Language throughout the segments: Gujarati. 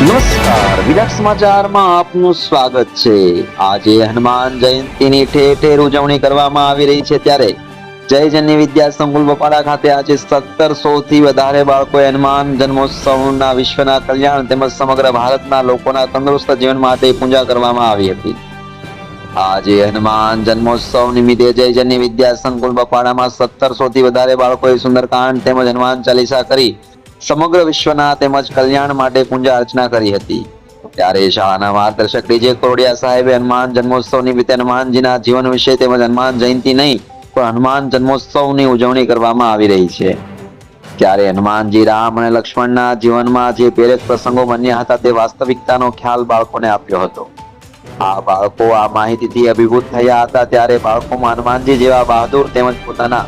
નમસ્કાર, વિરાટ સમાચારમાં આપનું સ્વાગત છે। આજે હનુમાન જયંતીની ઠેર ઠેર ઉજવણી કરવામાં આવી રહી છે, ત્યારે જય જનની વિદ્યા સંકુલ બપાડા ખાતે આજે 1700 થી વધારે બાળકોએ હનુમાન જન્મોત્સવના વિશ્વના કલ્યાણ તેમજ સમગ્ર ભારતના લોકોના તંદુરસ્ત જીવન માટે પૂજા કરવામાં આવી હતી। આજે હનુમાન જન્મોત્સવ નિમિત્તે જય જનની વિદ્યા સંકુલ બપાડામાં 1700 થી વધારે બાળકોએ સુંદરકાંડ તેમજ હનુમાન ચાલીસા કરી સમગ્ર વિશ્વના તેમજ કલ્યાણ માટે પૂજા અર્ચના કરી હતી। ત્યારે શાળાના માર્ગદર્શક ડીજે કોરડિયા સાહેબે હનુમાન જન્મોત્સવ નિમિત્તે હનુમાનજીના જીવન વિશે તેમજ હનુમાન જયંતી નહીં પણ હનુમાન જન્મોત્સવની ઉજવણી કરવામાં આવી રહી છે। ત્યારે હનુમાનજી રામ અને લક્ષ્મણના જીવનમાં જે પ્રેરક પ્રસંગો બન્યા હતા તે વાસ્તવિકતાનો ખ્યાલ બાળકોને આપ્યો હતો। આ બાળકો આ માહિતીથી અભિભૂત થયા હતા। ત્યારે બાળકોમાં હનુમાનજી જેવા બહાદુર તેમજ પોતાના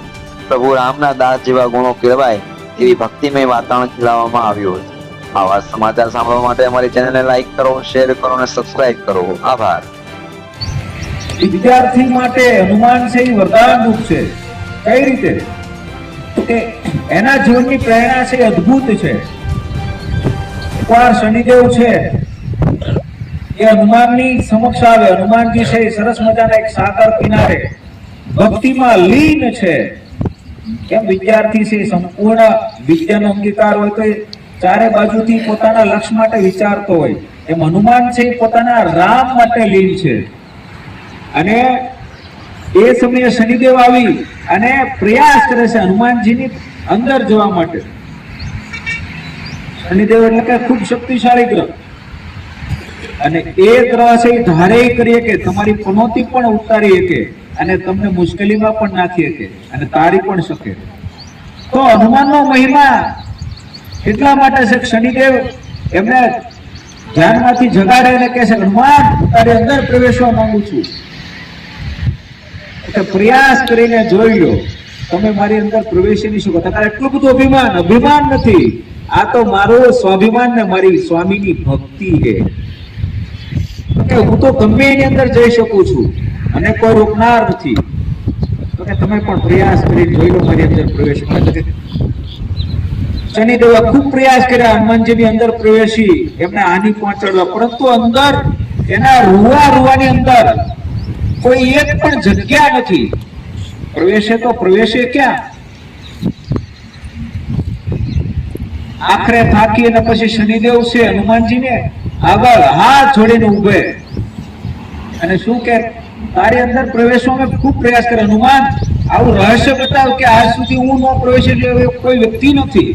પ્રભુ રામના દાસ જેવા ગુણો કેળવાય એવી ભક્તિમય વાતાવરણ ખીલાવવામાં આવ્યું હતું। આવા સમાચાર સાંભળવા માટે અમારી ચેનલને લાઈક કરો, શેર કરો અને સબસ્ક્રાઇબ કરો। આભાર। વિદ્યાર્થી માટે હનુમાન છે એ વરદાન રૂપ છે। કઈ રીતે? તો કે એના જીવનની પ્રેરણા છે અદ્ભુત છે। એકવાર શનિદેવ છે એ હનુમાનની સમક્ષ આવે। હનુમાનજી છે એ સરસ મજાના એક સાગર કિનારે ભક્તિમાં લીન છે। કેમ વિદ્યાર્થી છે સંપૂર્ણ વિદ્યાનો અંગીકાર હોય તો ચારે બાજુથી પોતાના લક્ષ્ય માટે વિચારતો હોય, એમ હનુમાન છે પોતાના રામ માટે લીન છે। અને એ સમયે શનિદેવ આવી અને પ્રયાસ કરે છે હનુમાનજીની અંદર જવા માટે। શનિદેવ એટલે કે ખૂબ શક્તિશાળી ગ્રહ, અને એ ગ્રહ છે એ ધારે કરીએ કે તમારી પનોતી પણ ઉતારી શકે અને તમને મુશ્કેલીમાં પણ નાખી શકે અને તારી પણ શકે। તો હનુમાનનો મહિમા એટલા માટે છે કે શનિદેવ એમને ધ્યાનમાંથી જગાડે અને કહે છે હનુમાન તારી અંદર પ્રવેશવા માંગુ છું, એટલે પ્રયાસ કરીને જોઈ લો તમે મારી અંદર પ્રવેશી નહીં શકો। તમારે એટલું બધું અભિમાન નથી, આ તો મારું સ્વાભિમાન ને મારી સ્વામીની ભક્તિ છે, હું તો ગમે એની અંદર જઈ શકું છું અને કોઈ રોકનાર નથી, તો કે તમે પણ પ્રયાસ કરી જોઈ લો મારી અંદર પ્રવેશ। શનિદેવે ખૂબ પ્રયાસ કર્યા હનુમાનજીની અંદર પ્રવેશી એમને હાનિ પહોંચાડવા, પરંતુ અંદર એના રૂવાની અંદર કોઈ એક પણ જગ્યા નથી। પ્રવેશે તો પ્રવેશે ક્યાં? આખરે થાકી અને પછી શનિદેવ છે હનુમાનજીને આગળ હાથ જોડીને ઉભે અને શું કે તારી અંદર પ્રવેશવા મેં ખૂબ પ્રયાસ કર્યો, હનુમાન આવું રહસ્ય બતાવ કે આજ સુધી હું ન પ્રવેશી કોઈ વ્યક્તિ નથી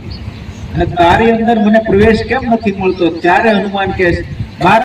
અને તારી અંદર મને પ્રવેશ કેમ નથી મળતો? ત્યારે હનુમાન કહે